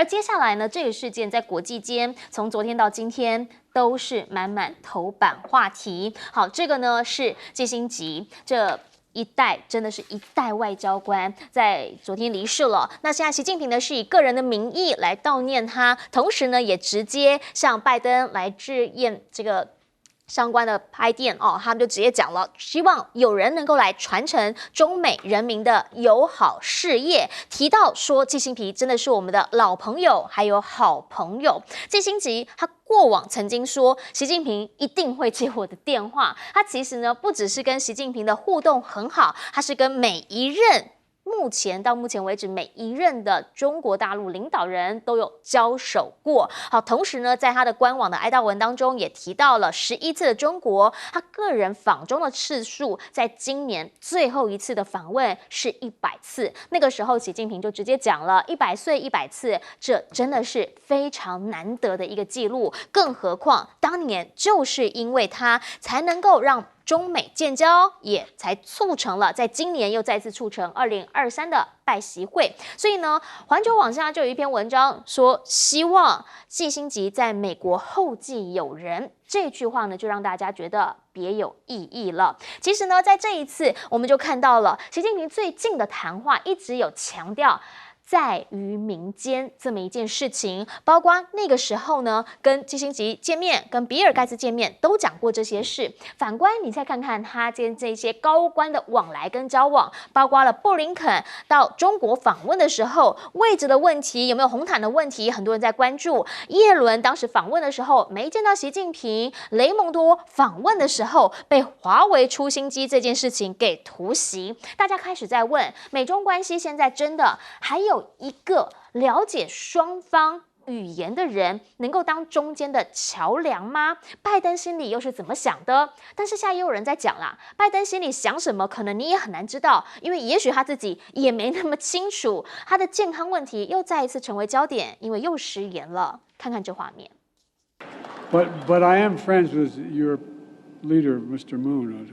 接下来呢，这个事件在国际间从昨天到今天都是满满头版话题。好，这个呢是季辛吉这一代真的是一代外交官，在昨天离世了。那现在习近平呢是以个人的名义来悼念他，同时呢也直接向拜登来致唁这个相关的拍电哦，他们就直接讲了，希望有人能够来传承中美人民的友好事业。提到说，季辛吉真的是我们的老朋友，还有好朋友。季辛吉他过往曾经说，习近平一定会接我的电话。他其实呢，不只是跟习近平的互动很好，他是跟每一任。到目前为止，每一任的中国大陆领导人都有交手过。好，同时呢，在他的官网的哀悼文当中，也提到了11次的中国，他个人访中的次数，在今年最后一次的访问是100次。那个时候，习近平就直接讲了，100岁100次，这真的是非常难得的一个记录。更何况，当年就是因为他才能够让中美建交，也才促成了在今年又再次促成2023的拜习会。所以呢，环球网下就有一篇文章说，希望季辛吉在美国后继有人。这句话呢，就让大家觉得别有意义了。其实呢，在这一次，我们就看到了习近平最近的谈话一直有强调在于民间这么一件事情，包括那个时候呢，跟季辛吉见面，跟比尔盖茨见面，都讲过这些事。反观你再看看他跟这些高官的往来跟交往，包括了布林肯到中国访问的时候，位置的问题有没有红毯的问题，很多人在关注。叶伦当时访问的时候没见到习近平，雷蒙多访问的时候被华为出新机这件事情给突袭，大家开始在问，美中关系现在真的还有一个了解双方语言的人能够当中间的桥梁吗？拜登心里又是怎么想的？但是现在也有人在讲啦，拜登心里想什么，可能你也很难知道，因为也许他自己也没那么清楚。他的健康问题又再一次成为焦点，因为又食言了。看看这画面。But I am friends with your leader, Mr. Moon.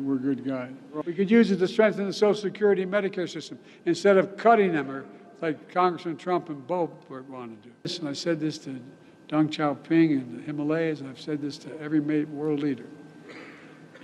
We're good guys. We could use it to strengthen the Social Security and Medicare system instead of cutting them, or like Congressman Trump and Bo want to do. And I said this to Deng Xiaoping in the Himalayas. I've said this to every world leader.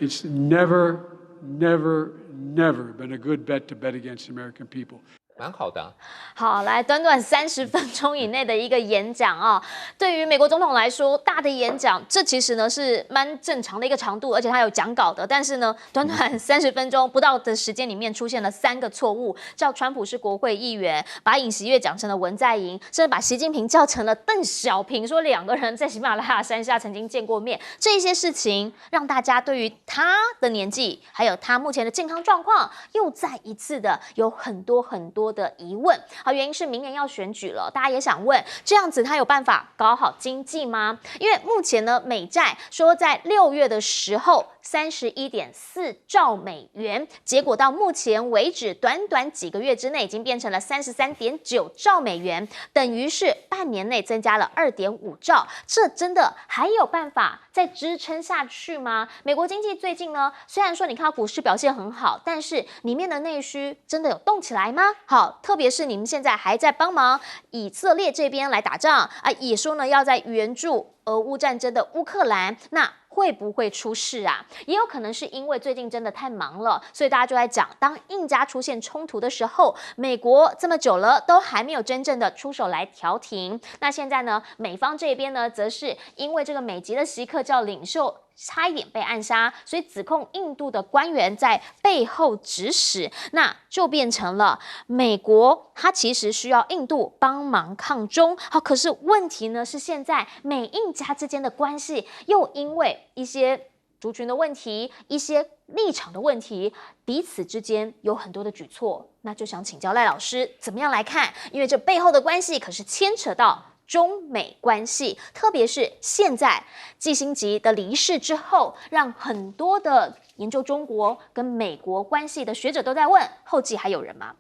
It's never been a good bet to bet against the American people. 蛮好的。好，来短短30分钟以内的一个演讲啊，对于美国总统来说，大的演讲，这其实呢是蛮正常的一个长度，而且他有讲稿的。但是呢，短短30分钟不到的时间里面出现了3个错误，叫川普是国会议员，把尹锡悦讲成了文在寅，甚至把习近平叫成了邓小平，说2个人在喜马拉雅山下曾经见过面。这些事情让大家对于他的年纪，还有他目前的健康状况，又再一次的有很多的疑问。好，原因是明年要选举了，大家也想问，这样子他有办法搞好经济吗？因为目前呢，美债说在6月的时候31.4兆美元，结果到目前为止，短短几个月之内已经变成了33.9兆美元，等于是半年内增加了2.5兆。这真的还有办法再支撑下去吗？美国经济最近呢，虽然说你看到股市表现很好，但是里面的内需真的有动起来吗？好，特别是你们现在还在帮忙以色列这边来打仗啊，也说呢要在援助俄乌战争的乌克兰，那会不会出事啊？也有可能是因为最近真的太忙了，所以大家就在讲，当印加出现冲突的时候，美国这么久了都还没有真正的出手来调停。那现在呢，美方这边呢，则是因为这个美籍的锡克教领袖差一点被暗杀，所以指控印度的官员在背后指使，那就变成了美国它其实需要印度帮忙抗中。好，可是问题呢是现在美印加之间的关系又因为一些族群的问题、一些立场的问题，彼此之间有很多的举措，那就想请教赖老师怎么样来看？因为这背后的关系可是牵扯到中美关系，特别是现在季辛吉的离世之后，让很多的研究中国跟美国关系的学者都在问：后继还有人吗？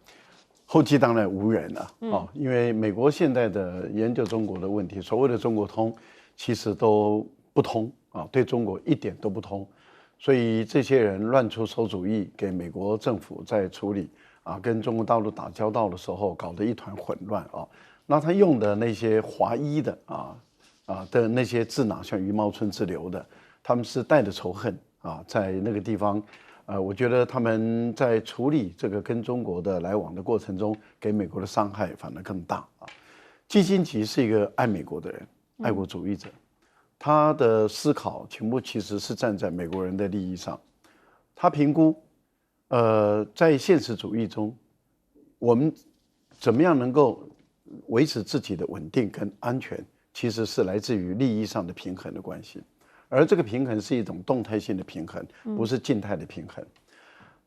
后继当然无人了因为美国现在的研究中国的问题，所谓的中国通，其实都不通对中国一点都不通，所以这些人乱出馊主意给美国政府在处理跟中国大陆打交道的时候搞得一团混乱啊。那他用的那些华裔的的那些智囊，像余茂春之流的，他们是带着仇恨在那个地方。我觉得他们在处理这个跟中国的来往的过程中，给美国的伤害反而更大啊。基辛格是一个爱美国的人，爱国主义者，他的思考全部其实是站在美国人的利益上。他评估，在现实主义中，我们怎么样能够维持自己的稳定跟安全，其实是来自于利益上的平衡的关系。而这个平衡是一种动态性的平衡，不是静态的平衡。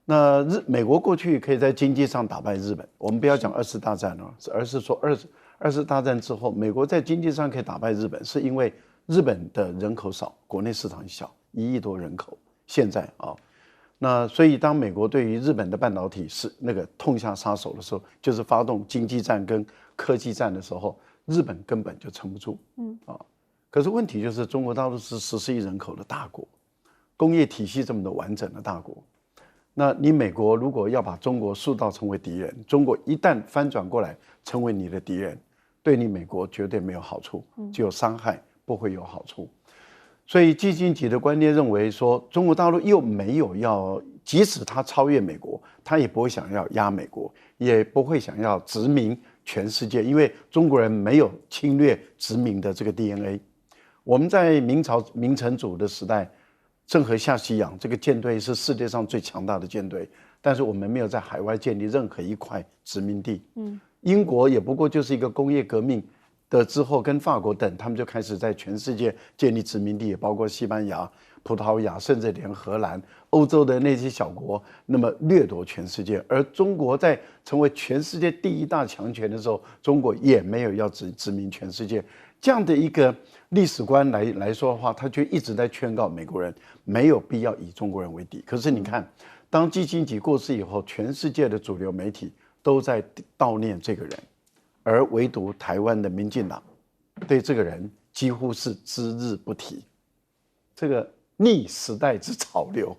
那美国过去可以在经济上打败日本，我们不要讲2次大战了，而是说二次大战之后，美国在经济上可以打败日本，是因为日本的人口少，国内市场小，1亿多人口。现在那所以当美国对于日本的半导体是那个痛下杀手的时候，就是发动经济战跟科技战的时候，日本根本就撑不住。可是问题就是中国大陆是14亿人口的大国，工业体系这么的完整的大国，那你美国如果要把中国塑造成为敌人，中国一旦翻转过来成为你的敌人，对你美国绝对没有好处，只有伤害，不会有好处。所以基辛格的观念认为说，中国大陆又没有要，即使他超越美国，他也不会想要压美国，也不会想要殖民全世界，因为中国人没有侵略殖民的这个 DNA。我们在明朝明成祖的时代，郑和下西洋，这个舰队是世界上最强大的舰队，但是我们没有在海外建立任何一块殖民地。英国也不过就是一个工业革命的之后，跟法国等，他们就开始在全世界建立殖民地，也包括西班牙、葡萄牙，甚至连荷兰、欧洲的那些小国，那么掠夺全世界。而中国在成为全世界第1大强权的时候，中国也没有要殖民全世界。这样的一个历史观来说的话，他就一直在劝告美国人没有必要以中国人为敌。可是你看，当基辛格过世以后，全世界的主流媒体都在悼念这个人，而唯独台湾的民进党对这个人几乎是只字不提。这个逆时代之潮流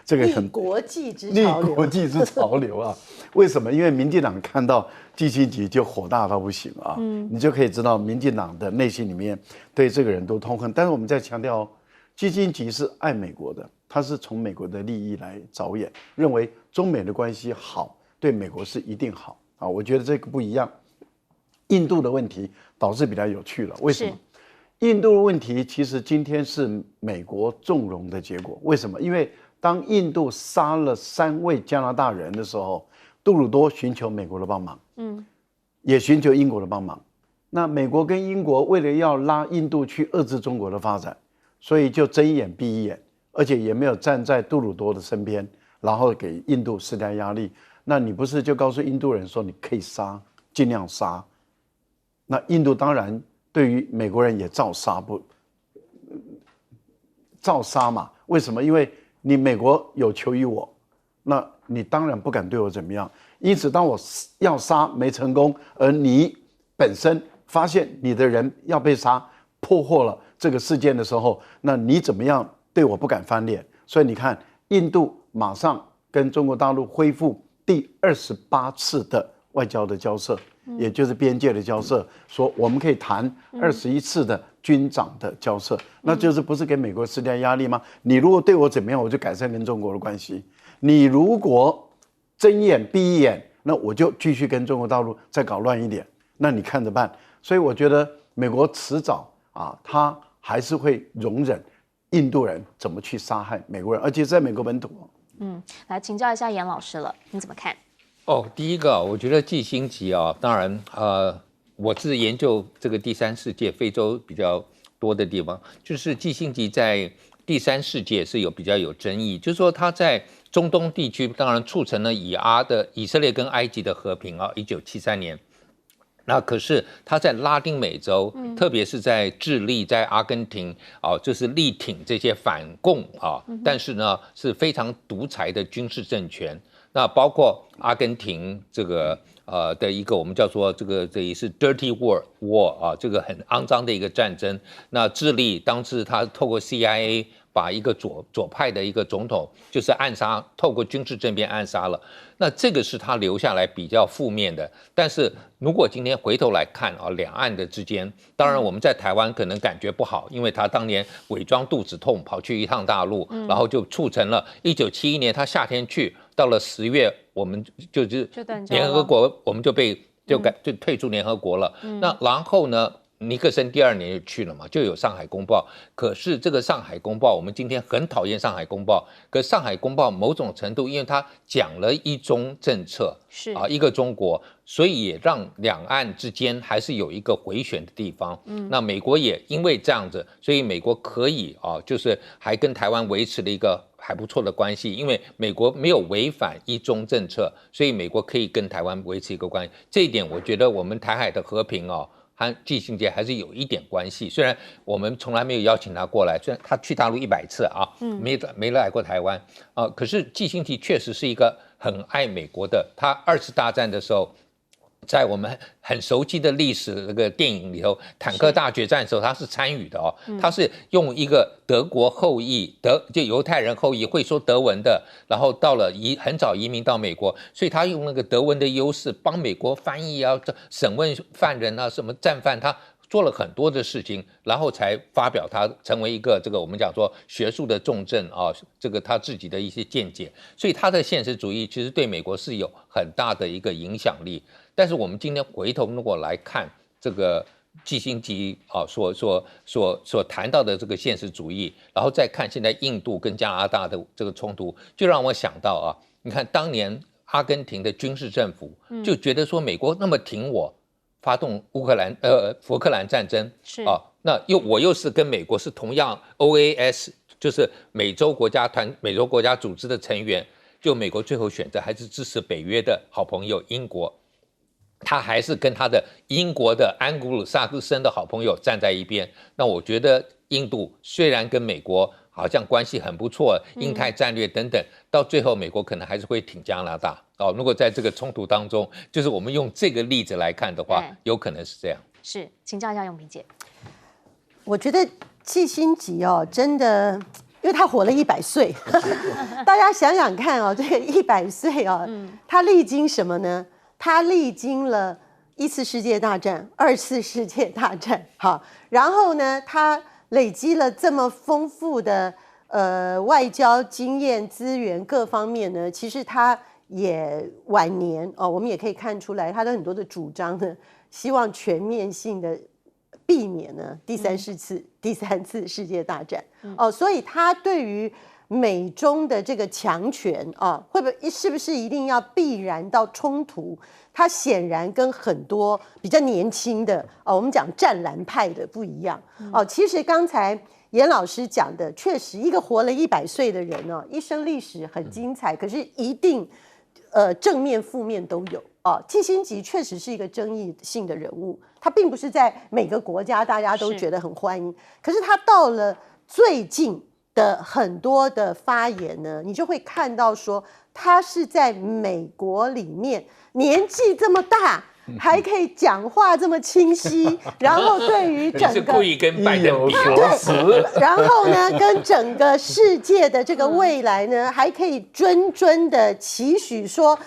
这个很逆国际之逆潮流，国际之潮流为什么？因为民进党看到基辛格就火大到不行你就可以知道民进党的内心里面对这个人都痛恨。但是我们再强调基辛格是爱美国的，他是从美国的利益来着眼，认为中美的关系好，对美国是一定好我觉得这个不一样。印度的问题导致比较有趣了，为什么？印度的问题其实今天是美国纵容的结果。为什么？因为当印度杀了3位加拿大人的时候，杜鲁多寻求美国的帮忙，也寻求英国的帮忙。那美国跟英国为了要拉印度去遏制中国的发展，所以就睁一眼闭一眼，而且也没有站在杜鲁多的身边，然后给印度施加压力。那你不是就告诉印度人说你可以杀，尽量杀？那印度当然对于美国人也照杀嘛？为什么？因为你美国有求于我，那你当然不敢对我怎么样。因此，当我要杀没成功，而你本身发现你的人要被杀，破获了这个事件的时候，那你怎么样对我不敢翻脸？所以你看，印度马上跟中国大陆恢复第28次的外交的交涉，也就是边界的交涉，说我们可以谈21次的军长的交涉，那就是不是给美国施加压力吗？你如果对我怎么样，我就改善跟中国的关系；你如果睁眼闭一眼，那我就继续跟中国大陆再搞乱一点，那你看着办。所以我觉得美国迟早他还是会容忍印度人怎么去杀害美国人，而且在美国本土。来请教一下严老师了，你怎么看？第一个，我觉得基辛格当然我是研究这个第三世界非洲比较多的地方，就是基辛格在第三世界是比较有争议，就是说他在中东地区当然促成了以色列跟埃及的和平1973年。那可是他在拉丁美洲，特别是在智利、在阿根廷就是力挺这些反共但是呢是非常独裁的军事政权。那包括阿根廷这个的一个我们叫做这也是 dirty war 这个很肮脏的一个战争。那智利当时他透过 CIA 把一个左派的一个总统就是暗杀，透过军事政变暗杀了。那这个是他留下来比较负面的。但是如果今天回头来看啊，两岸的之间，当然我们在台湾可能感觉不好，因为他当年伪装肚子痛跑去一趟大陆，然后就促成了1971年他夏天去，到了10月我们就是联合国我们就退出联合国了。那然后呢？尼克森第2年就去了嘛，就有上海公报。可是这个上海公报，我们今天很讨厌上海公报。可上海公报某种程度，因为它讲了一中政策，是一个中国，所以也让两岸之间还是有一个回旋的地方。那美国也因为这样子，所以美国可以就是还跟台湾维持了一个还不错的关系，因为美国没有违反一中政策，所以美国可以跟台湾维持一个关系。这一点，我觉得我们台海的和平和季辛杰还是有一点关系，虽然我们从来没有邀请他过来，虽然他去大陆100次没来过台湾可是季辛杰确实是一个很爱美国的。他2次大战的时候，在我们很熟悉的历史那个电影里头，坦克大决战的时候，他是参与的他是用一个德国后裔就犹太人后裔会说德文的，然后到了很早移民到美国，所以他用那个德文的优势帮美国翻译审问犯人什么战犯，他做了很多的事情，然后才发表他成为一个这个我们讲说学术的重镇这个他自己的一些见解，所以他的现实主义其实对美国是有很大的一个影响力。但是我们今天回头如果来看这个季辛杰所谈到的这个现实主义，然后再看现在印度跟加拿大的这个冲突，就让我想到你看当年阿根廷的军事政府就觉得说美国那么挺我，发动福克兰战争是那我又是跟美国是同样 OAS 就是美洲国家组织的成员，就美国最后选择还是支持北约的好朋友英国，他还是跟他的英国的安古鲁萨克森的好朋友站在一边。那我觉得印度虽然跟美国好像关系很不错，印太战略等等，到最后美国可能还是会挺加拿大如果在这个冲突当中，就是我们用这个例子来看的话，有可能是这样。是，请教一下永平姐。我觉得季辛杰真的，因为他活了100岁，大家想想看这个100岁他历经什么呢？他历经了1次世界大战、2次世界大战，然后呢，他累积了这么丰富的外交经验、资源各方面呢，其实他也晚年我们也可以看出来，他的很多的主张呢，希望全面性的避免呢第三次世界大战所以他对于美中的这个强权是不是一定要必然到冲突？他显然跟很多比较年轻的我们讲战蓝派的不一样其实刚才严老师讲的，确实一个活了100岁的人一生历史很精彩，可是一定正面负面都有季辛杰确实是一个争议性的人物，他并不是在每个国家大家都觉得很欢迎，可是他到了最近的很多的发言呢，你就会看到说他是在美国里面年纪这么大还可以讲话这么清晰，然后对于整个你是故意跟拜登比然后呢跟整个世界的这个未来呢还可以谆的期许说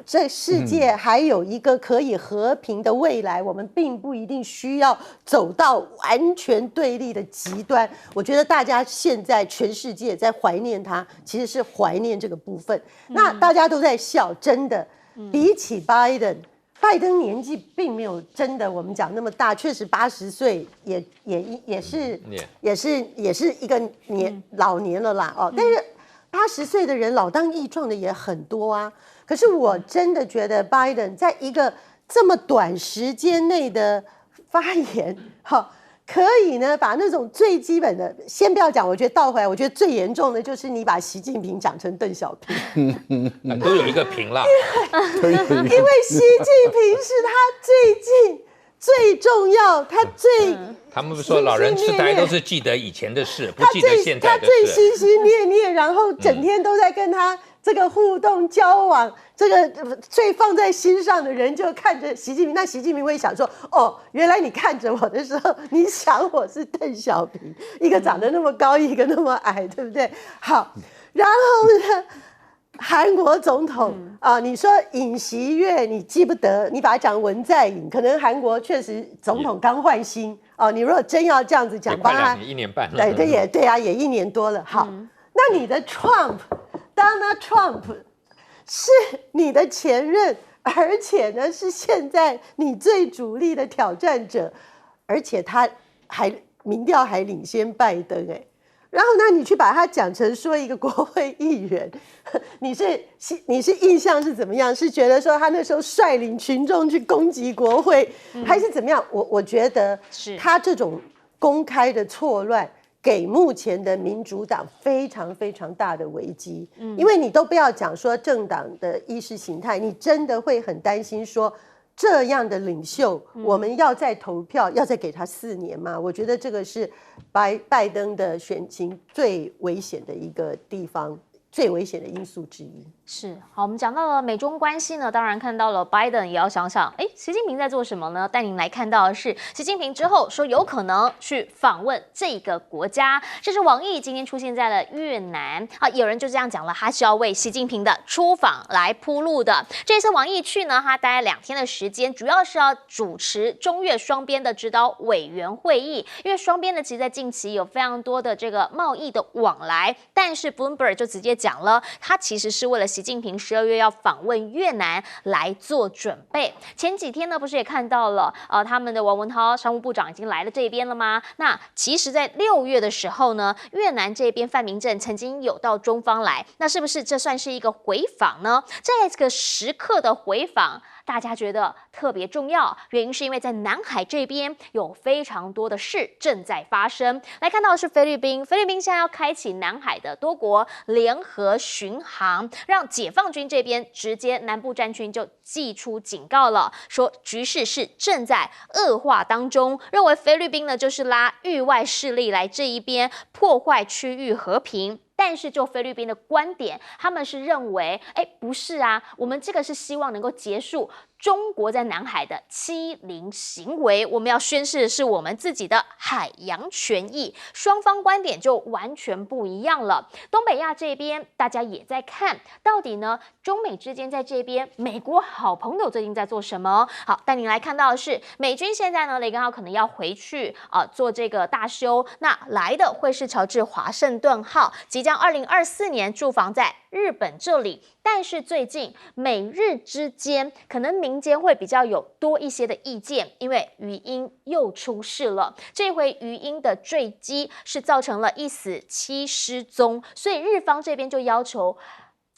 这世界还有一个可以和平的未来，我们并不一定需要走到完全对立的极端。我觉得大家现在全世界在怀念他，其实是怀念这个部分。那大家都在笑，真的比起拜登年纪并没有真的我们讲那么大，确实80岁也是一个老年了啦但是80岁的人老当益壮的也很多啊。可是我真的觉得拜登在一个这么短时间内的发言可以呢把那种最基本的先不要讲，我觉得倒回来，我觉得最严重的就是你把习近平讲成邓小平都有一个平啦因为习近平是他最近最重要，他们说老人痴呆都是记得以前的事，不记得现在的事。他最心心念念，然后整天都在跟他这个互动交往，这个最放在心上的人就看着习近平，那习近平会想说，哦，原来你看着我的时候，你想我是邓小平，一个长得那么高，一个那么矮，对不对？好，然后呢，韩国总统你说尹锡悦，你记不得，你把它讲文在寅，可能韩国确实总统刚换新你如果真要这样子讲，快2年1年半了，对啊，也1年多了。好，那你的 Donald Trump 是你的前任，而且呢是现在你最主力的挑战者，而且他还民调还领先拜登然后呢，你去把它讲成说一个国会议员，你是印象是怎么样？是觉得说他那时候率领群众去攻击国会，还是怎么样？我觉得他这种公开的错乱，给目前的民主党非常非常大的危机。因为你都不要讲说政党的意识形态，你真的会很担心说，这样的领袖，我们要再投票，要再给他4年吗？我觉得这个是拜登的选情最危险的一个地方，最危险的因素之一。是，好，我们讲到了美中关系呢，当然看到了拜登，也要想想，习近平在做什么呢？带您来看到的是，习近平之后说有可能去访问这个国家，这是王毅今天出现在了越南，有人就这样讲了，他是要为习近平的出访来铺路的。这次王毅去呢，他待2天的时间，主要是要主持中越双边的指导委员会议，因为双边呢，其实在近期有非常多的这个贸易的往来，但是 Bloomberg 就直接讲了，他其实是为了习近平12月要访问越南来做准备。前几天呢，不是也看到了他们的王文涛商务部长已经来了这边了吗？那其实在6月的时候呢，越南这边范明政曾经有到中方来，那是不是这算是一个回访呢？这个时刻的回访，大家觉得特别重要，原因是因为在南海这边有非常多的事正在发生。来看到的是菲律宾现在要开启南海的多国联合巡航，让解放军这边直接南部战区就寄出警告了，说局势是正在恶化当中，认为菲律宾呢就是拉域外势力来这一边破坏区域和平。但是就菲律宾的观点，他们是认为，不是啊，我们这个是希望能够结束中国在南海的欺凌行为，我们要宣示的是我们自己的海洋权益。双方观点就完全不一样了。东北亚这边，大家也在看到底呢，中美之间在这边，美国好朋友最近在做什么？好，带您来看到的是，美军现在呢，雷根号可能要回去做这个大修，那来的会是乔治华盛顿号，即将2024年驻防在日本这里。但是最近美日之间可能民间会比较有多一些的意见，因为鱼鹰又出事了。这回鱼鹰的坠机是造成了1死7失踪，所以日方这边就要求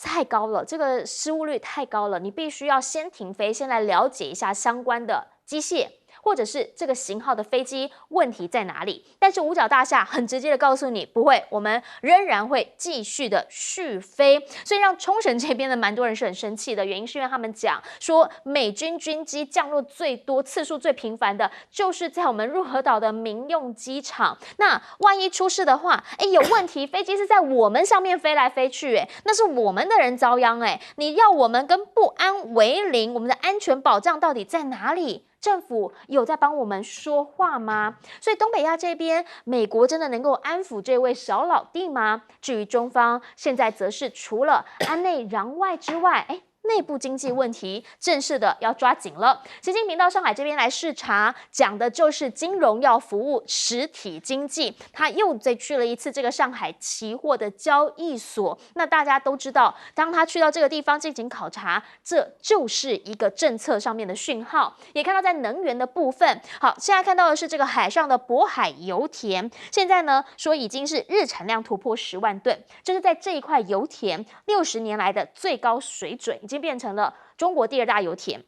太高了，这个失误率太高了，你必须要先停飞，先来了解一下相关的机械，或者是这个型号的飞机问题在哪里。但是五角大厦很直接的告诉你，不会，我们仍然会继续的续飞。所以让冲绳这边的蛮多人是很生气的，原因是因为他们讲说，美军军机降落最多次数最频繁的就是在我们鹿儿岛的民用机场。那万一出事的话，有问题，飞机是在我们上面飞来飞去，那是我们的人遭殃，你要我们跟不安为邻，我们的安全保障到底在哪里？政府有在帮我们说话吗？所以东北亚这边，美国真的能够安抚这位小老弟吗？至于中方，现在则是除了安内攘外之外，内部经济问题正式的要抓紧了。习近平到上海这边来视察，讲的就是金融要服务实体经济。他又再去了一次这个上海期货的交易所。那大家都知道，当他去到这个地方进行考察，这就是一个政策上面的讯号。也看到在能源的部分，好，现在看到的是这个海上的渤海油田，现在呢说已经是日产量突破10万吨，这是在这一块油田60年来的最高水准。已经变成了中国第2大油田。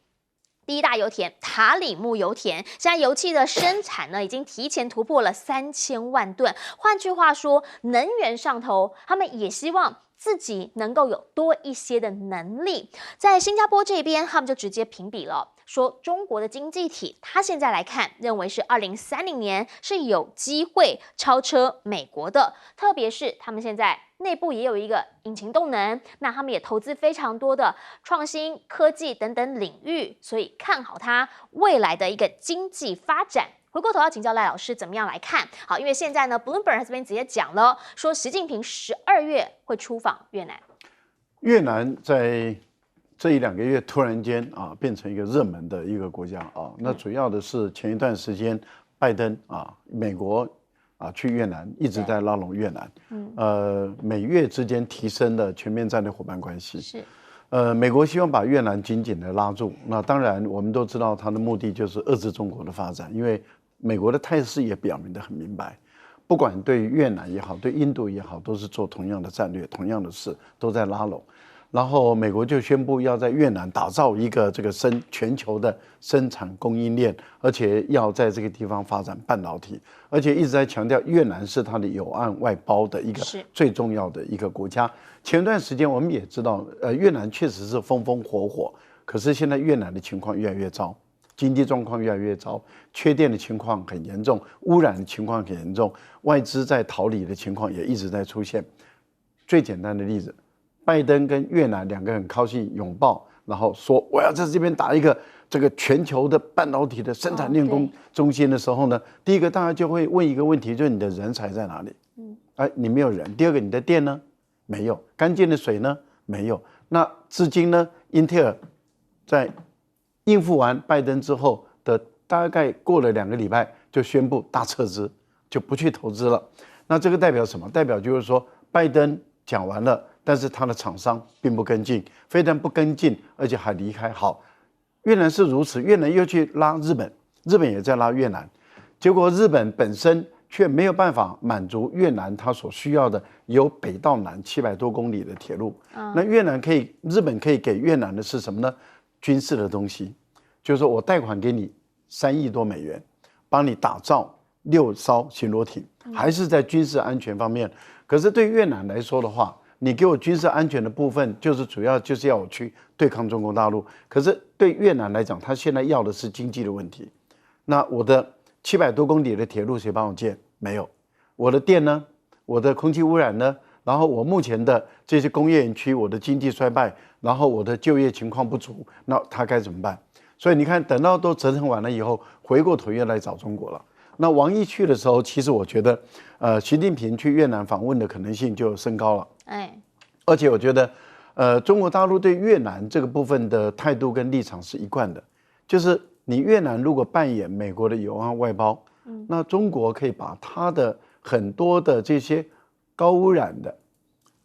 第1大油田塔里木油田，现在油气的生产呢，已经提前突破了3000万吨。换句话说，能源上头，他们也希望自己能够有多一些的能力。在新加坡这边，他们就直接评比了，说中国的经济体，他现在来看，认为是2030年是有机会超车美国的，特别是他们现在内部也有一个引擎动能，那他们也投资非常多的创新科技等等领域，所以看好它未来的一个经济发展。回过头要请教赖老师怎么样来看？好，因为现在呢 ，Bloomberg 这边直接讲了，说习近平12月会出访越南。越南在这1、2个月突然间变成一个热门的一个国家啊。那主要的是前一段时间拜登美国去越南一直在拉拢越南，美越之间提升了全面战略伙伴关系。是。美国希望把越南紧紧的拉住。那当然，我们都知道它的目的就是遏制中国的发展，因为美国的态势也表明得很明白，不管对越南也好，对印度也好，都是做同样的战略、同样的事，都在拉拢。然后美国就宣布要在越南打造一个这个全球的生产供应链，而且要在这个地方发展半导体，而且一直在强调越南是它的友岸外包的一个最重要的一个国家。前段时间我们也知道，越南确实是风风火火，可是现在越南的情况越来越糟，经济状况越来越糟，缺电的情况很严重，污染的情况很严重，外资在逃离的情况也一直在出现。最简单的例子，拜登跟越南2个很高兴拥抱，然后说我要在这边打一个这个全球的半导体的生产炼工中心的时候呢，第一个大家就会问一个问题，就是你的人才在哪里？你没有人。第二个，你的电呢？没有。干净的水呢？没有。那至今呢，英特尔在应付完拜登之后的大概过了2个礼拜，就宣布大撤资，就不去投资了。那这个代表什么？代表就是说，拜登讲完了，但是他的厂商并不跟进，非但不跟进，而且还离开。好，越南是如此，越南又去拉日本，日本也在拉越南，结果日本本身却没有办法满足越南它所需要的由北到南700多公里的铁路。那日本可以给越南的是什么呢？军事的东西，就是说我贷款给你3亿多美元，帮你打造6艘巡逻艇，还是在军事安全方面。可是对越南来说的话，你给我军事安全的部分，就是主要就是要我去对抗中国大陆。可是对越南来讲，他现在要的是经济的问题。那我的700多公里的铁路谁帮我建？没有。我的电呢？我的空气污染呢？然后我目前的这些工业园区，我的经济衰败，然后我的就业情况不足，那他该怎么办？所以你看，等到都折腾完了以后，回过头又来找中国了。那王毅去的时候，其实我觉得，习近平去越南访问的可能性就升高了。而且我觉得，中国大陆对越南这个部分的态度跟立场是一贯的，就是你越南如果扮演美国的友岸外包，那中国可以把它的很多的这些高污染的、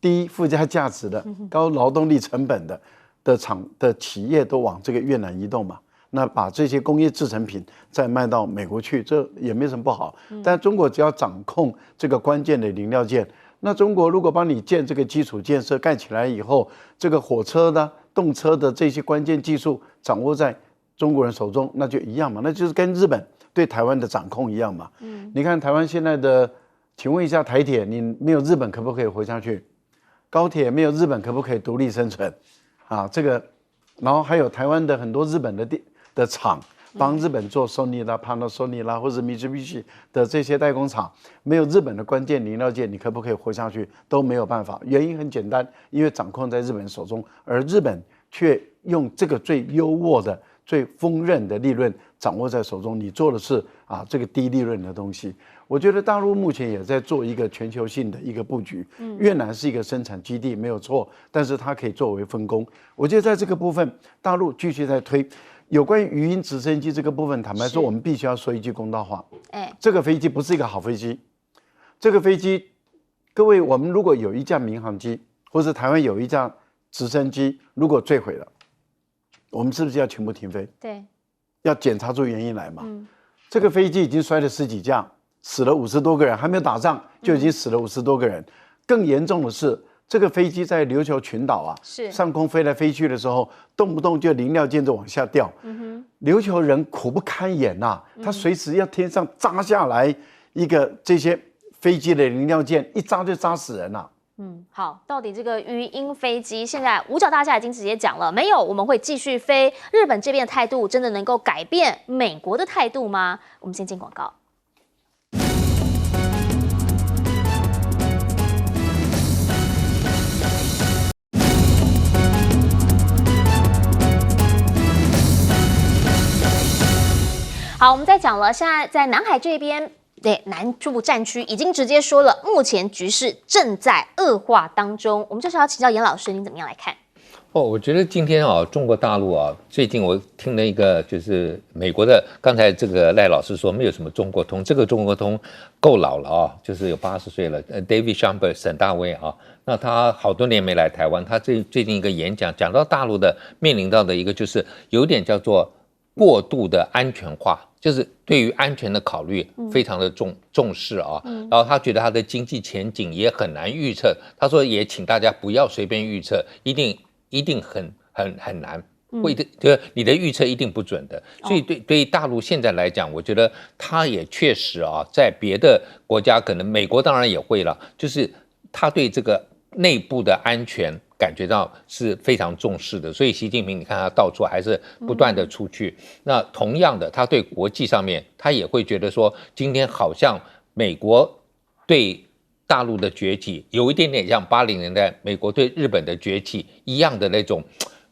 低附加价值的、高劳动力成本的企业都往这个越南移动嘛。那把这些工业制成品再卖到美国去，这也没什么不好。但中国只要掌控这个关键的零料件，那中国如果帮你建这个基础建设盖起来以后，这个火车的、动车的这些关键技术掌握在中国人手中，那就一样嘛，那就是跟日本对台湾的掌控一样嘛。你看台湾现在的，请问一下台铁，你没有日本可不可以活下去？高铁没有日本可不可以独立生存？这个，然后还有台湾的很多日本的厂，帮日本做 Sony 啦、Panasonic 啦，或者 Mitsubishi 的这些代工厂，没有日本的关键零料件，你可不可以活下去？都没有办法。原因很简单，因为掌控在日本手中，而日本却用这个最优渥的、最丰润的利润掌握在手中。你做的是这个低利润的东西。我觉得大陆目前也在做一个全球性的一个布局。越南是一个生产基地，没有错，但是它可以作为分工。我觉得在这个部分，大陆继续在推。有关于语音直升机这个部分，坦白说，我们必须要说一句公道话。这个飞机不是一个好飞机。这个飞机，各位，我们如果有一架民航机，或者台湾有一架直升机，如果坠毁了，我们是不是要全部停飞？对，要检查出原因来嘛。这个飞机已经摔了10几架，死了50多个人，还没有打仗就已经死了50多个人。更严重的是，这个飞机在琉球群岛上空飞来飞去的时候，动不动就零料件就往下掉。琉球人苦不堪言呐，他随时要天上砸下来一个这些飞机的零料件，一砸就砸死人呐。好，到底这个鱼鹰飞机，现在五角大厦已经直接讲了，没有，我们会继续飞。日本这边的态度真的能够改变美国的态度吗？我们先进广告。好，我们再讲了，现在在南海这边。对，南部战区已经直接说了，目前局势正在恶化当中。我们就是要请教严老师，您怎么样来看？我觉得今天中国大陆最近我听了一个，就是美国的，刚才这个赖老师说没有什么中国通，这个中国通够老了就是有80岁了。David Schamberg 沈大威那他好多年没来台湾，他最近一个演讲讲到大陆的面临到的一个就是有点叫做过度的安全化。就是对于安全的考虑非常的重视然后他觉得他的经济前景也很难预测，他说也请大家不要随便预测，一定很难，会就是你的预测一定不准的。所以对于大陆现在来讲，我觉得他也确实在别的国家可能美国当然也会了，就是他对这个内部的安全感觉到是非常重视的，所以习近平你看他到处还是不断的出去。那同样的，他对国际上面他也会觉得说，今天好像美国对大陆的崛起有一点点像80年代美国对日本的崛起一样的那种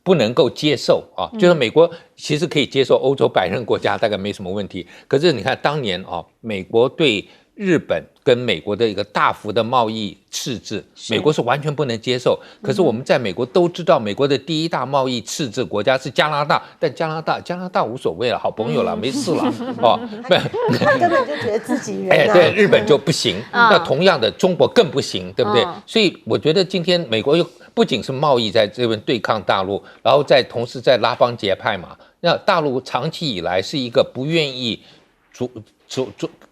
不能够接受就是美国其实可以接受欧洲白人国家大概没什么问题，可是你看当年美国对日本跟美国的一个大幅的贸易赤字，美国是完全不能接受。可是我们在美国都知道，美国的第一大贸易赤字国家是加拿大，但加拿大无所谓了，好朋友了，没事了他根本就觉得自己人对，日本就不行。那同样的，中国更不行，对不对？所以我觉得今天美国又不仅是贸易在这边对抗大陆，然后同时在拉帮结派嘛。那大陆长期以来是一个不愿意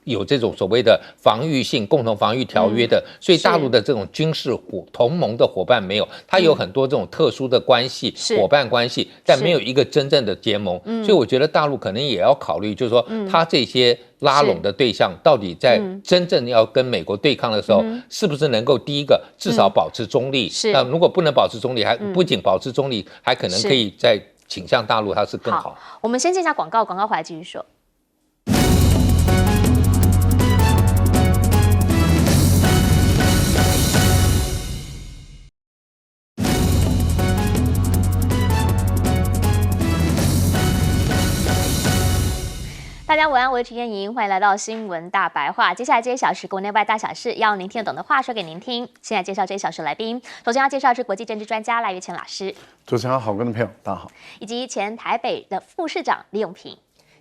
有这种所谓的防御性共同防御条约的，所以大陆的这种军事同盟的伙伴没有，它有很多这种特殊的关系伙伴关系，但没有一个真正的结盟。所以我觉得大陆可能也要考虑，就是说它这些拉拢的对象到底在真正要跟美国对抗的时候，是不是能够第一个至少保持中立？那如果不能保持中立，还不仅保持中立，还可能可以再倾向大陆，它是更好。我们先进一下广告，广告回来继续说。大家晚安，我是陈燕莹，欢迎来到新闻大白话。接下来这一小时国内外大小事，要您听得懂的话说给您听。现在介绍这一小时来宾，首先要介绍是国际政治专家赖岳乾老师，主持人好，观众朋友大家好，以及前台北的副市长李永平。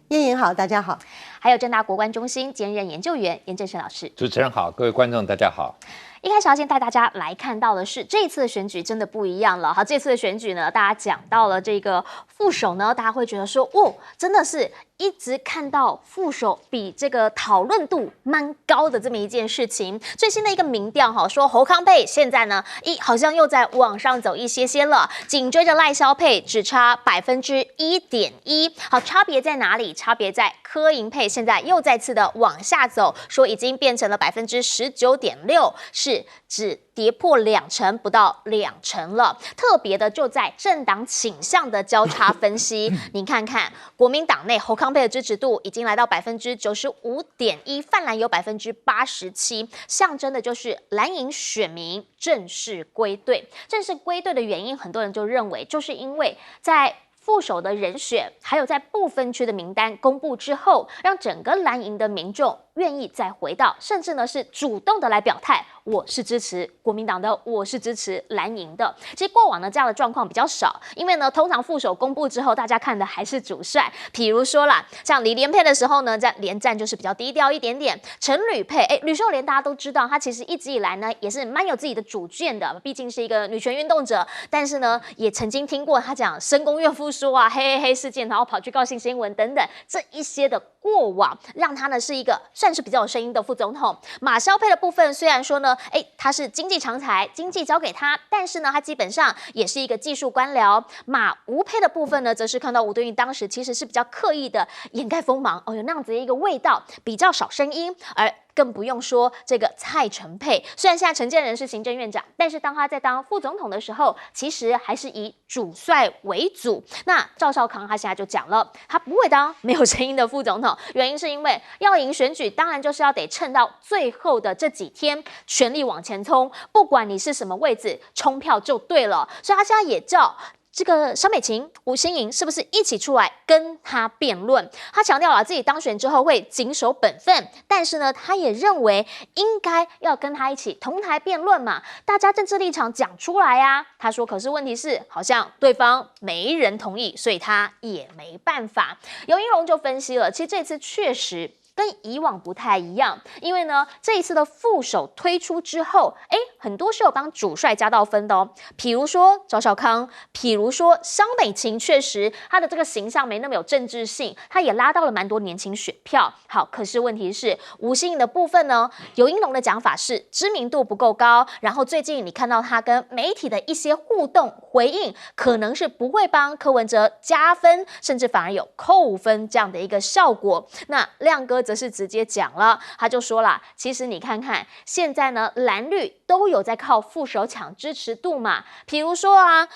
燕莹好，大家好。还有政大国关中心兼任研究员严正声老师。主持人好，各位观众大家好。一开始要先带大家来看到的是，这一次的选举真的不一样了。好，这次的选举呢，大家讲到了这个副手呢，大家会觉得说，真的是一直看到副手比这个讨论度蛮高的这么一件事情。最新的一个民调说侯康配现在呢，好像又在往上走一些了，紧追着赖萧配只差1.1%。好，差别在哪里？差别在柯银配现在又再次的往下走，说已经变成了19.6%，是只跌破2成，不到2成了。特别的就在政党倾向的交叉分析，你看看国民党内侯康配的支持度已经来到95.1%，泛蓝有87%，象征的就是蓝营选民正式归队。正式归队的原因，很多人就认为就是因为在副手的人选，还有在不分区的名单公布之后，让整个蓝营的民众愿意再回到，甚至呢是主动的来表态，我是支持国民党的，我是支持蓝营的。其实过往呢这样的状况比较少，因为呢通常副手公布之后，大家看的还是主帅。比如说啦，像李连配的时候呢，在连战就是比较低调一点点。陈吕配，吕秀莲大家都知道，她其实一直以来呢也是蛮有自己的主见的，毕竟是一个女权运动者。但是呢，也曾经听过她讲深宫怨妇说啊，嘿事件，然后跑去告性新闻等等，这一些的过往，让她呢是一个算是比较有声音的副总统。马萧配的部分，虽然说呢，他是经济常才，经济交给他，但是呢，他基本上也是一个技术官僚。马吴配的部分呢，则是看到吴敦义当时其实是比较刻意的掩盖锋芒，有那样子的一个味道，比较少声音。而更不用说这个蔡成沛。虽然现在陈建仁是行政院长，但是当他在当副总统的时候，其实还是以主帅为主。那赵少康他现在就讲了，他不会当没有声音的副总统，原因是因为要赢选举，当然就是要得趁到最后的这几天，全力往前冲，不管你是什么位置，冲票就对了。所以他现在也叫这个萧美琴、吴欣盈是不是一起出来跟他辩论？他强调了自己当选之后会谨守本分，但是呢，他也认为应该要跟他一起同台辩论嘛，大家政治立场讲出来啊。他说，可是问题是，好像对方没人同意，所以他也没办法。游盈隆就分析了，其实这次确实跟以往不太一样，因为呢，这一次的副手推出之后，很多是有帮主帅加到分的哦。比如说赵少康，比如说萧美琴，确实他的这个形象没那么有政治性，他也拉到了蛮多年轻选票。好，可是问题是吴欣盈的部分呢，游盈隆的讲法是知名度不够高，然后最近你看到他跟媒体的一些互动回应，可能是不会帮柯文哲加分，甚至反而有扣分这样的一个效果。那亮哥则是直接讲了，他就说啦，其实你看看现在呢，蓝绿都有在靠副手抢支持度嘛。比如说啊，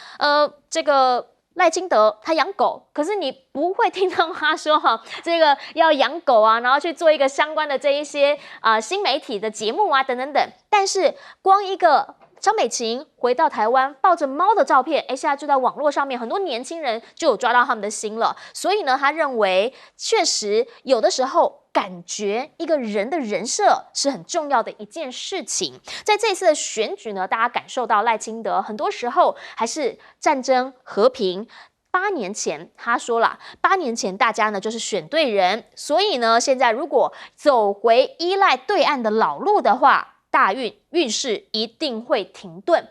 这个赖清德他养狗，可是你不会听到他说这个要养狗啊，然后去做一个相关的这一些新媒体的节目啊，等等等。但是光一个萧美琴回到台湾抱着猫的照片，现在就在网络上面，很多年轻人就有抓到他们的心了。所以呢，他认为确实有的时候感觉一个人的人设是很重要的一件事情。在这一次的选举呢，大家感受到赖清德很多时候还是战争和平。8年前他说了，8年前大家呢就是选对人，所以呢，现在如果走回依赖对岸的老路的话，大运势一定会停顿，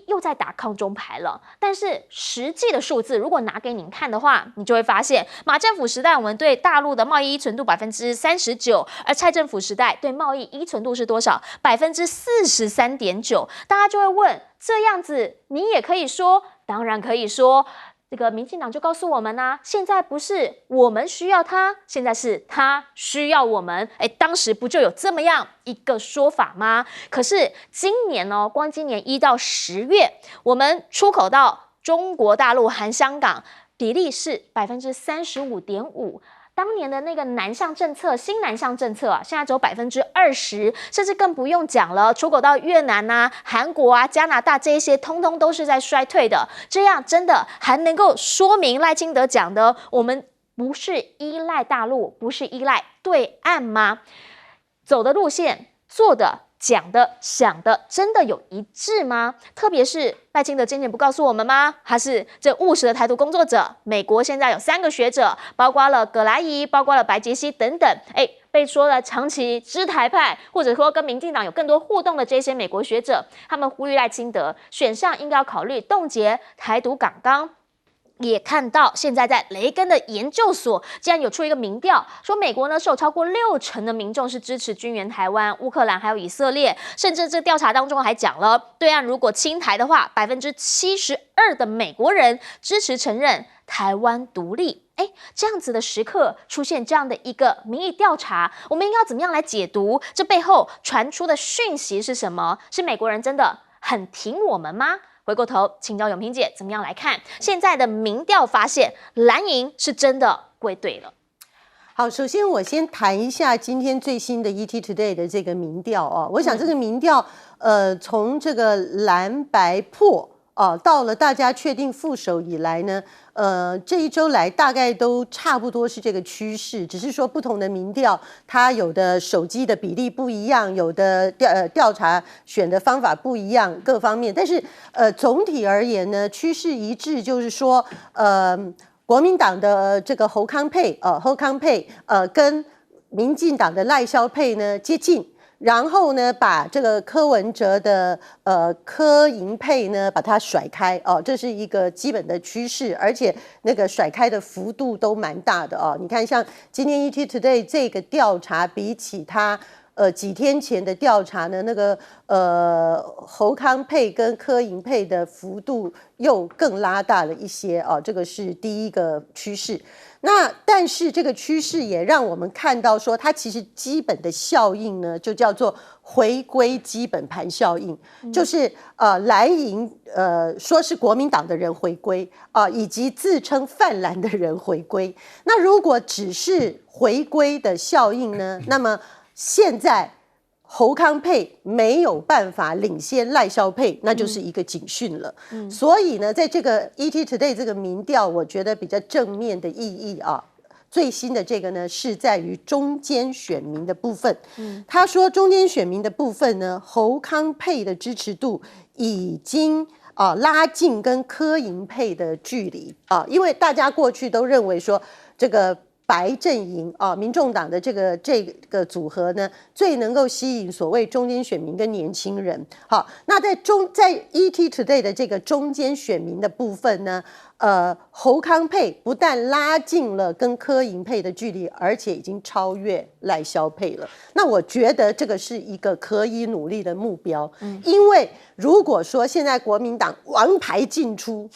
又在打抗中牌了。但是实际的数字如果拿给您看的话，你就会发现，马政府时代我们对大陆的贸易依存度39%，而蔡政府时代对贸易依存度是多少？43.9%。大家就会问，这样子你也可以说，当然可以说。这个民进党就告诉我们啊，现在不是我们需要他，现在是他需要我们。当时不就有这么样一个说法吗？可是今年哦，光今年1到10月，我们出口到中国大陆含香港比例是35.5%。当年的那个南向政策，新南向政策啊，现在只有20%，甚至更不用讲了。出口到越南啊、韩国啊、加拿大这一些，通通都是在衰退的。这样真的还能够说明赖清德讲的，我们不是依赖大陆，不是依赖对岸吗？走的路线，做的。讲的、想的，真的有一致吗？特别是赖清德今年不告诉我们吗？他是这务实的台独工作者。美国现在有3个学者，包括了葛莱仪，包括了白杰西等等，被说了长期支台派，或者说跟民进党有更多互动的这些美国学者，他们呼吁赖清德选上应该要考虑冻结台独港纲。也看到现在在雷根的研究所竟然有出一个民调，说美国呢是有超过60%的民众是支持军援台湾、乌克兰还有以色列，甚至这调查当中还讲了，对岸如果侵台的话，72%的美国人支持承认台湾独立。这样子的时刻出现这样的一个民意调查，我们应该要怎么样来解读？这背后传出的讯息是什么？是美国人真的很挺我们吗？回过头请教永平姐怎么样来看现在的民调发现，蓝营是真的归队了。好，首先我先谈一下今天最新的 ET Today 的这个民调啊，我想这个民调从这个蓝白破到了大家确定副手以来呢，这一周来大概都差不多是这个趋势，只是说不同的民调，它有的手机的比例不一样，有的调查选的方法不一样，各方面，但是总体而言呢，趋势一致，就是说国民党的这个侯康沛跟民进党的赖萧沛呢接近。然后呢，把这个柯文哲的柯银配呢，把它甩开这是一个基本的趋势，而且那个甩开的幅度都蛮大的你看，像今天 ET Today 这个调查，比起他几天前的调查呢，那个侯康配跟柯银配的幅度又更拉大了一些啊，这个是第一个趋势。那但是这个趋势也让我们看到说，它其实基本的效应呢，就叫做回归基本盘效应，就是蓝营说是国民党的人回归以及自称泛蓝的人回归。那如果只是回归的效应呢，那么现在侯康配没有办法领先赖萧配，那就是一个警讯了。所以呢，在这个 ET Today 这个民调，我觉得比较正面的意义啊，最新的这个呢是在于中间选民的部分。他说中间选民的部分呢，侯康配的支持度已经拉近跟柯银配的距离因为大家过去都认为说这个白阵营民众党的这个组合呢，最能够吸引所谓中间选民跟年轻人。好，那在ET Today 的这个中间选民的部分呢，侯康配不但拉近了跟柯银配的距离，而且已经超越赖萧配了。那我觉得这个是一个可以努力的目标，因为如果说现在国民党王牌进出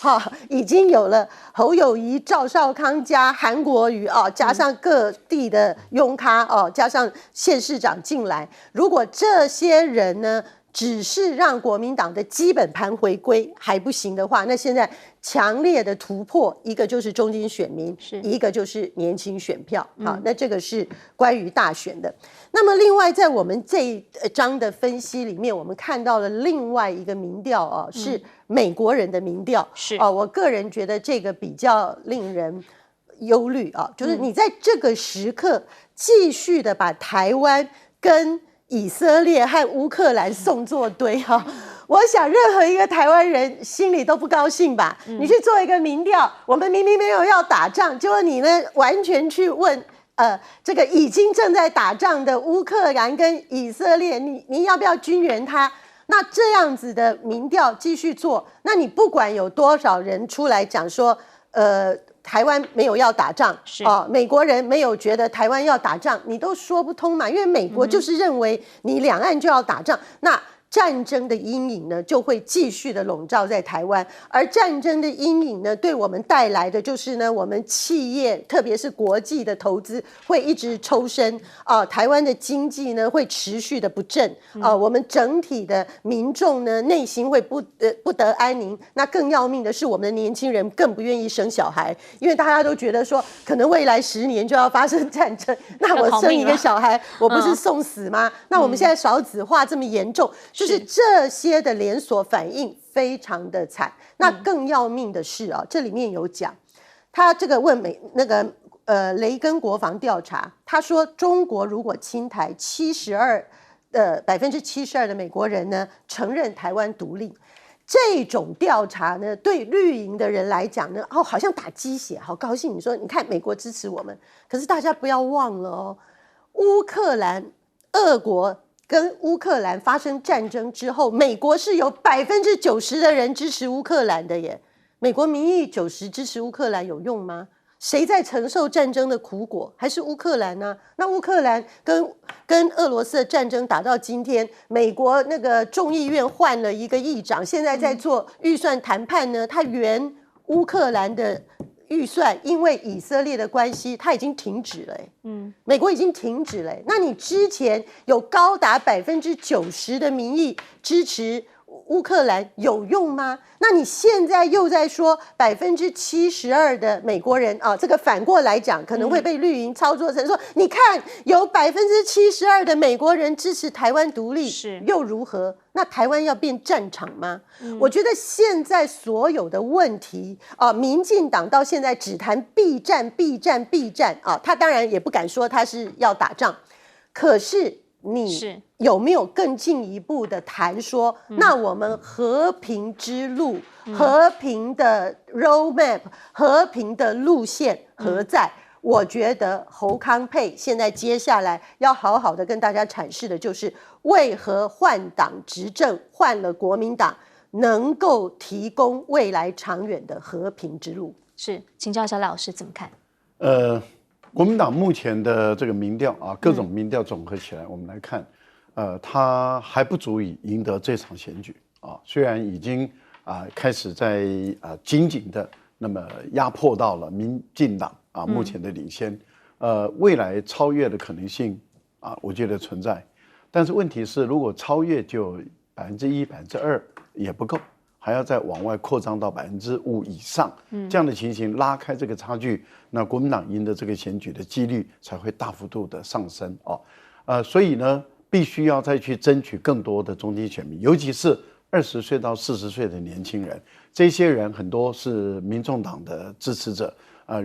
已经有了侯友宜、赵少康加韩国瑜加上各地的拥咖加上县市长进来，如果这些人呢只是让国民党的基本盘回归还不行的话，那现在强烈的突破，一个就是中间选民，一个就是年轻选票。好，那这个是关于大选的。那么另外在我们这一章的分析里面，我们看到了另外一个民调是美国人的民调。是我个人觉得这个比较令人忧虑就是你在这个时刻继续的把台湾跟以色列和乌克兰送作堆我想任何一个台湾人心里都不高兴吧。你去做一个民调，我们明明没有要打仗，结果你呢完全去问这个已经正在打仗的乌克兰跟以色列，你要不要军援他？那这样子的民调继续做，那你不管有多少人出来讲说台湾没有要打仗，美国人没有觉得台湾要打仗，你都说不通嘛。因为美国就是认为你两岸就要打仗，那战争的阴影呢就会继续的笼罩在台湾，而战争的阴影呢对我们带来的就是呢，我们企业特别是国际的投资会一直抽身台湾的经济呢会持续的不振我们整体的民众呢内心会不得安宁。那更要命的是，我们的年轻人更不愿意生小孩，因为大家都觉得说可能未来10年就要发生战争，那我生一个小孩我不是送死吗？那我们现在少子化这么严重，就是这些的连锁反应非常的惨。那更要命的是这里面有讲，他这个问雷根国防调查，他说中国如果侵台，72%的美国人呢承认台湾独立。这种调查呢，对绿营的人来讲呢，好像打鸡血，好高兴。你说，你看美国支持我们，可是大家不要忘了乌克兰、俄国跟乌克兰发生战争之后，美国是有90%的人支持乌克兰的耶。美国民意90%支持乌克兰有用吗？谁在承受战争的苦果？还是乌克兰呢？那乌克兰跟俄罗斯的战争打到今天，美国那个众议院换了一个议长，现在在做预算谈判呢。他原乌克兰的预算因为以色列的关系，它已经停止了美国已经停止了那你之前有高达90%的民意支持乌克兰有用吗？那你现在又在说72%的美国人这个反过来讲可能会被绿营操作成说，你看有72%的美国人支持台湾独立，又如何？那台湾要变战场吗？我觉得现在所有的问题民进党到现在只谈避战他当然也不敢说他是要打仗，可是你有没有更进一步的谈说，那我们和平之路、和平的 roadmap、和平的路线何在？我觉得侯康配现在接下来要好好的跟大家阐释的就是，为何换党执政，换了国民党，能够提供未来长远的和平之路。是，请教小赖老师怎么看？国民党目前的这个民调啊，各种民调总合起来，我们来看，他还不足以赢得这场选举啊。虽然已经开始在紧紧的那么压迫到了民进党啊目前的领先，未来超越的可能性啊，我觉得存在。但是问题是，如果超越就1%、2%也不够。还要再往外扩张到5%以上，这样的情形拉开这个差距，那国民党赢得这个选举的几率才会大幅度的上升哦。所以呢，必须要再去争取更多的中间选民，尤其是20岁到40岁的年轻人，这些人很多是民众党的支持者，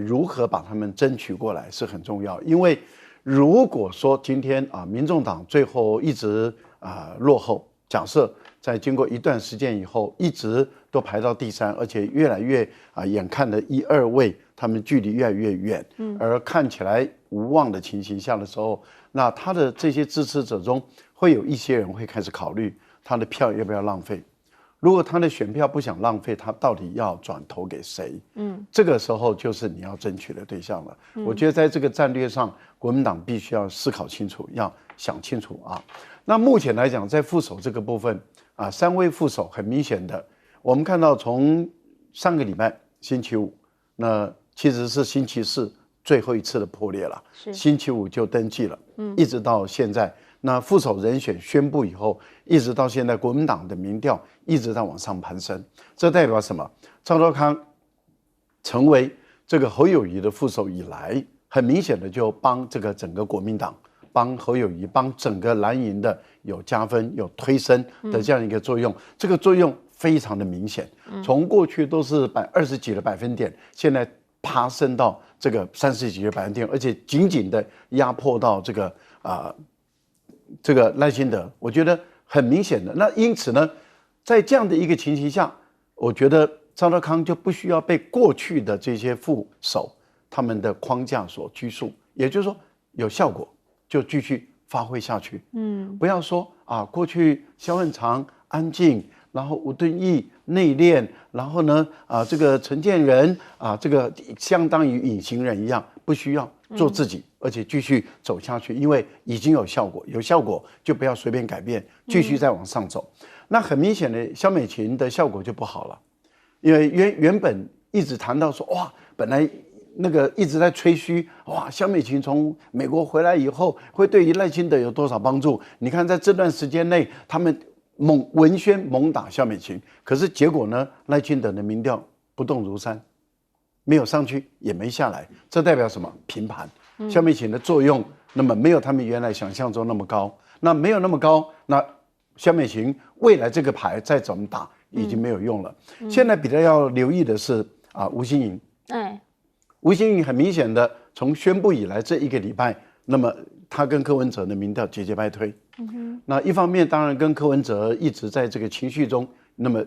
如何把他们争取过来是很重要。因为如果说今天民众党最后一直落后，假设在经过一段时间以后，一直都排到第3，而且越来越眼看的1、2位，他们距离越来越远，而看起来无望的情形下的时候，那他的这些支持者中，会有一些人会开始考虑他的票要不要浪费。如果他的选票不想浪费，他到底要转投给谁？这个时候就是你要争取的对象了。我觉得在这个战略上，国民党必须要思考清楚，要想清楚啊。那目前来讲，在副手这个部分3位副手很明显的，我们看到从上个礼拜星期五，那其实是星期四最后一次的破裂了，星期五就登记了，一直到现在，那副手人选宣布以后，一直到现在，国民党的民调一直在往上攀升，这代表什么？赵少康成为这个侯友宜的副手以来，很明显的就帮这个整个国民党。帮侯友宜、帮整个蓝营的有加分、有推升的这样一个作用，这个作用非常的明显。从过去都是20几的百分点，现在爬升到这个30几的百分点，而且紧紧的压迫到这个赖清德，我觉得很明显的。那因此呢，在这样的一个情形下，我觉得赵少康就不需要被过去的这些副手他们的框架所拘束，也就是说有效果。就继续发挥下去，不要说过去萧文长安静，然后吴敦义内敛，然后呢这个陈建仁这个相当于隐形人一样，不需要做自己，而且继续走下去，因为已经有效果，有效果就不要随便改变，继续再往上走。那很明显的，萧美琴的效果就不好了，因为原本一直谈到说本来。那个一直在吹嘘，萧美琴从美国回来以后，会对于赖清德有多少帮助？你看在这段时间内，他们文宣猛打萧美琴，可是结果呢，赖清德的民调不动如山，没有上去也没下来，这代表什么？平盘。萧美琴的作用，那么没有他们原来想象中那么高，那没有那么高，那萧美琴未来这个牌再怎么打已经没有用了。现在比较要留意的是吴欣盈，吴欣盈很明显的从宣布以来这1个礼拜，那么他跟柯文哲的民调节节败退。那一方面当然跟柯文哲一直在这个情绪中，那么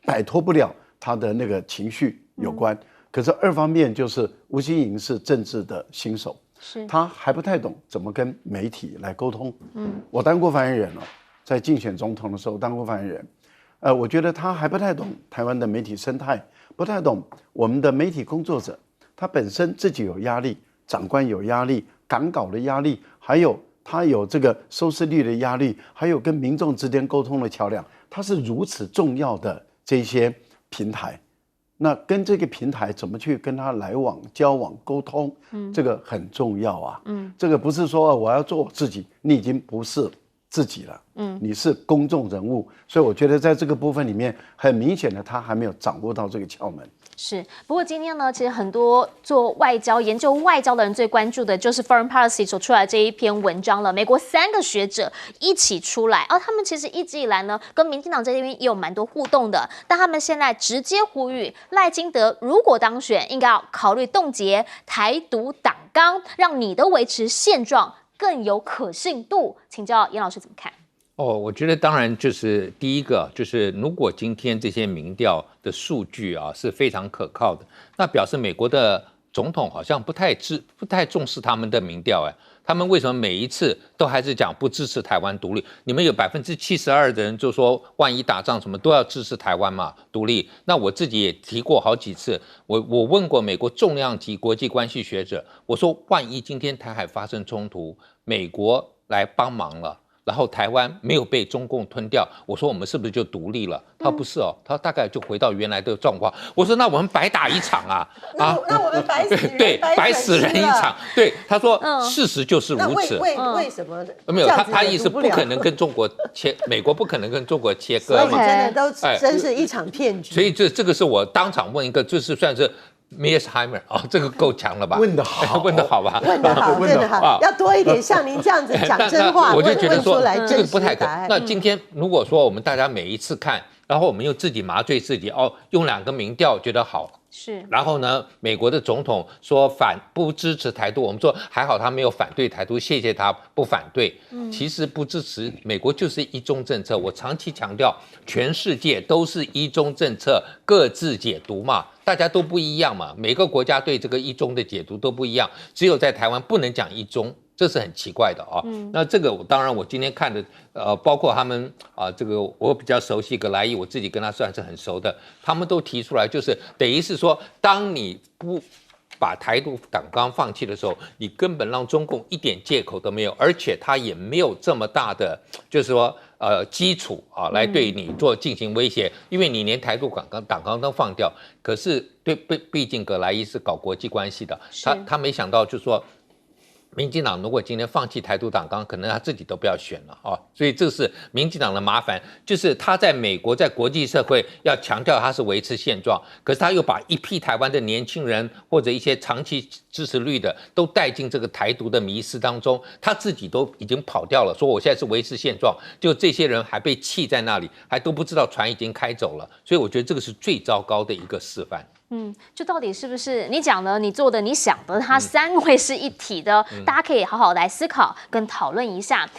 摆脱不了他的那个情绪有关。可是2方面就是吴欣盈是政治的新手，他还不太懂怎么跟媒体来沟通。我当过发言人在竞选总统的时候当过发言人。我觉得他还不太懂台湾的媒体生态，不太懂我们的媒体工作者，他本身自己有压力，长官有压力，赶稿的压力，还有他有这个收视率的压力，还有跟民众之间沟通的桥梁，它是如此重要的这些平台。那跟这个平台怎么去跟他来往、交往、沟通，这个很重要啊。这个不是说我要做我自己，你已经不是自己了，你是公众人物，所以我觉得在这个部分里面，很明显的他还没有掌握到这个窍门。是，不过今天呢，其实很多做外交、研究外交的人最关注的就是 Foreign Policy 所出来这一篇文章了。美国3个学者一起出来，他们其实一直以来呢，跟民进党这边也有蛮多互动的，但他们现在直接呼吁赖清德如果当选，应该要考虑冻结台独党纲，让你的维持现状更有可信度。请教严老师怎么看？我觉得当然就是第一个，就是如果今天这些民调的数据是非常可靠的，那表示美国的总统好像不太重视他们的民调，他们为什么每一次都还是讲不支持台湾独立？你们有72%的人就说，万一打仗什么都要支持台湾嘛，独立。那我自己也提过好几次，我问过美国重量级国际关系学者，我说万一今天台海发生冲突，美国来帮忙了。然后台湾没有被中共吞掉，我说我们是不是就独立了？他说不是哦，他说大概就回到原来的状况。我说那我们白打一场啊！那我们白死人，对，白死人一场。对，他说事实就是如此。为什么？没有，他意思不可能跟中国美国不可能跟中国切割嘛。所以真的都真是一场骗局。所以这个是我当场问一个，就是算是。Mearsheimer 啊，这个够强了吧？问得好，问得好吧？问得好，要多一点像您这样子讲真话，我就觉得说这个不太可能。那今天如果说我们大家每一次看，然后我们又自己麻醉自己，用2个民调觉得好。是，然后呢，美国的总统说不支持台独，我们说还好他没有反对台独，谢谢他不反对。其实不支持美国就是一中政策，我长期强调，全世界都是一中政策，各自解读嘛，大家都不一样嘛，每个国家对这个一中的解读都不一样，只有在台湾不能讲一中。这是很奇怪的啊。那这个当然我今天看的，包括他们这个我比较熟悉葛莱伊，我自己跟他算是很熟的，他们都提出来，就是等于是说，当你不把台独党纲放弃的时候，你根本让中共一点借口都没有，而且他也没有这么大的，就是说基础啊，来对你进行威胁，因为你连台独党纲都放掉，可是毕竟葛莱伊是搞国际关系的，他没想到就是说。民进党如果今天放弃台独党纲，可能他自己都不要选了啊！所以这是民进党的麻烦，就是他在美国在国际社会要强调他是维持现状，可是他又把一批台湾的年轻人或者一些长期支持率的都带进这个台独的迷思当中，他自己都已经跑掉了，说我现在是维持现状，就这些人还被弃在那里，还都不知道船已经开走了，所以我觉得这个是最糟糕的一个示范。就到底是不是你讲的、你做的、你想的，它3位是一体的？大家可以好好来思考跟讨论一下。